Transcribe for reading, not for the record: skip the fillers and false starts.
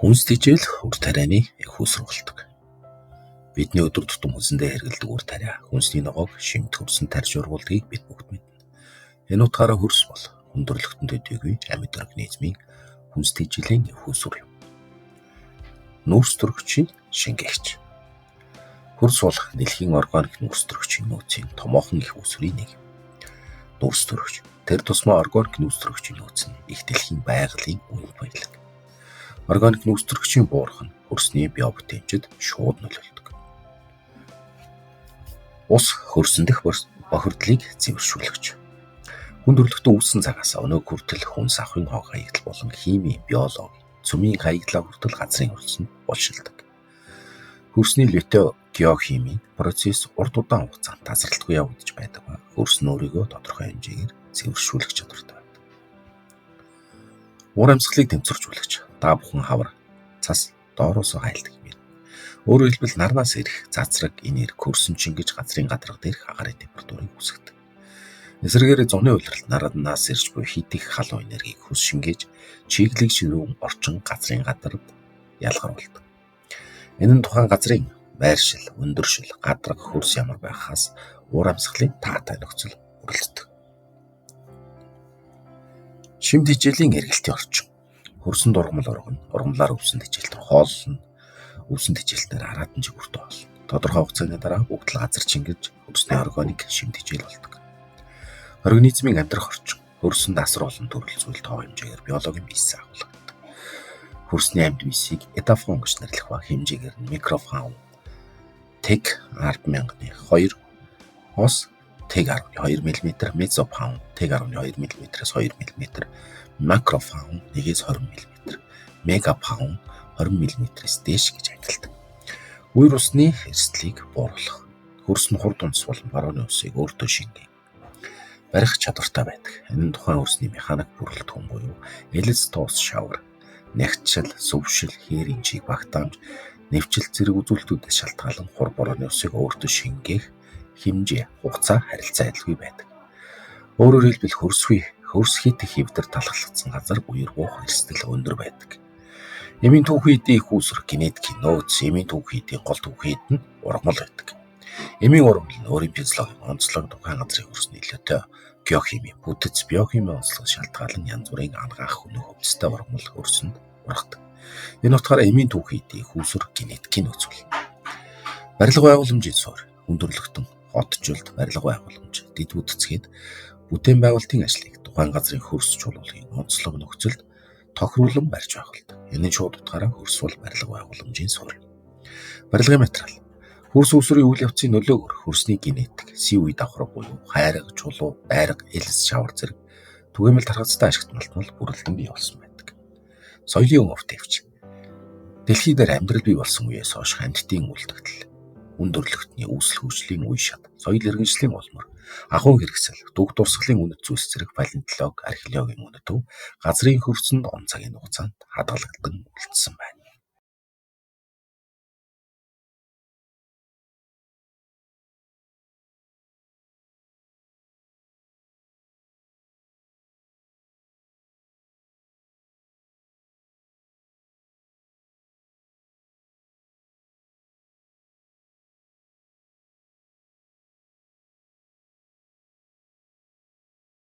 Хүнс тэжээл үр тарианы хүйс сургалдаг. Бидний өдөр тутам хүнсэндээ хэрэгэлдэг үр тариа, хүнсний ногоог шимт хөрсөн тарж ургуулдгийг бид бүгд мэднэ. Энэ утгаараа хөрс бол хүндрэлтэн төдийгүй амьд организмын хүнс тэжээлийн хүйсвэр юм. Нүүрс төрөгчийн шингээгч. Хөрс бол дэлхийн органик нүүрс төрөгчийн нөөцийн томоохон их үүсвэрийн нэг юм. Нүүрс төрөгч тэр тусмаа органик нүүрс төрөгчийн нөөц нь их дэлхийн байгалийн үнд баялаг. Органик нүүрс төрөгчийн буурах нь хөрсний био бүтээмжид шууд нөлөөлдөг. Ус хөрсөн дэх бохирдлыг цэвэршүүлэгч. Хүндрэлтэн үүссэн цагаас өнөө хүртэл хүнс ахын хог хаягдал болон химийн, биологи, цөмийн хаягдлаа хүртэл газрын хөрсөнд болшилдог. Хөрсний литогеохимийн процесс урт удаан хугацаанд тасралтгүй явагдаж байдаг ба хөрс нь өөрийгөө тодорхой хэмжээгээр цэвэршүүлэх чадвартай байдаг. Уур амьсгалыг тэмцэржүүлэгч. Та бүхэн хавар, цас доороосоо хайлдаг юм. Өөрөөр хэлбэл нарнаас ирэх цацраг, энерги хөрсөн чингэж газрын гадарга дээрх агаарын температурыг үүсгэдэг. Эсвэргээр зуны улиралд нарнаас ирж буй хит их халуун энергийг хүс шингээж чиглэг ширүүн орчин газрын гадаргад ялгаруулдаг. Энэ нь тухайн газрын байршил, өндөршил, гадарга хөрс ямар байхаас уур амьсгалын таатай нөхцөл бүрэлддэг. Шим тэжээлийн эргэлтийн орчин. Хөрсөн дургамал оргон, ургамлаар өвсөн тэжээлтэр хооллно, өвсөн тэжээлтээр хараатан жигүүртээ болно. Тодорхой хугацааны дараа бүгд л газар чингэж хөрсний органик шим тэжээл болдог. Организмын амьдрах орчин. Хөрсөнд асар олон төрөл зүйл тоо хэмжээгээр биологийн бийсээ агуулгадаг. Хөрсний амьд бийсийг этафон гэж нэрлэх ба хэмжээгээр нь микрофаун, тэг 10,000-2 ос тэг 12 мм, мезофаун тэг 12 мм-с 2 мм, макрофаун 1-с 20 мм, мегафаун 20 мм-с дээш гэж ангилдаг. Үер усны эрсдлийг бууруулах. Хөрс нь хурд унц болон барууны усыг өөртөө шингэн барих чадвартай байдаг. Энэ нь тухайн хөрсний механик бүрэлдэхүүн буюу элс тоос шавар, нягтшил, сүвшил, хээрийн чиг багтаамж, нэвчил зэрэг үзүүлэлтүүдээс шалтгаалan хур барууны усыг өөртөө шингээх хэмжээ, хугацаа, харилцаа адилгүй байдаг. Өөрөөр хэлбэл хөрс хит их хэвдэр талхлагдсан газар буюу буух эрсдэл өндөр байдаг. Эмийн түүхэн эдийн их үүсвэр генетикийн нөөц, эмийн түүхэн эдийн гол түүхэн эд нь ургамал байдаг. Эмийн ургамал нь өөрийн физиологийн онцлог, тухайн газрын хөрсний литогеохимийн бүтэц, биохимийн онцлог шалтгаалan янз бүрийн ангаах өнөө хөвцтэй ургамал хөрсөнд ургадаг. Энэ утгаараа эмийн түүхэн эдийн их үүсвэр генетикийн нөөц болно. Барилга байгууламжийн суурь, хүндрэлтэн хотжилт, барилга байгууламж, дэд бүтцгээд бүтээн байгуулалтын ажлыг тухайн газрын хөрс чуулгын онцлог нөхцөлд тохируулан барьж байгуулдаг. Энэ нь шууд утгаараа хөрс бол барилга байгууламжийн суурь. Барилгын материал. Хөрс үүсвэрийн үйл явцын нөлөөгөөр хөрсний генетик, сивүй давхар буюу хайраг, чулуу, байрга, элс, шавар зэрэг түгээмэл тархацтай ашигт малтмал бүрэлдэн бий болсон байдаг. Соёлын өвөрт төвч. Дэлхий дээр амьдрал бий болсон үеэс хойш амьтдын үлдэгдэл, үнд өрлөгтний үүсэл хөгжлийн үе шат, соёл иргэншлийн улмар, ахуйн хэрэгсэл, дүг дурсгалын үнэт зүйлс зэрэг палеонтологи, археологийн үнэт төв газрын хөрсөнд он цагийн хугацаанд хадгалагдан үлдсэн байна.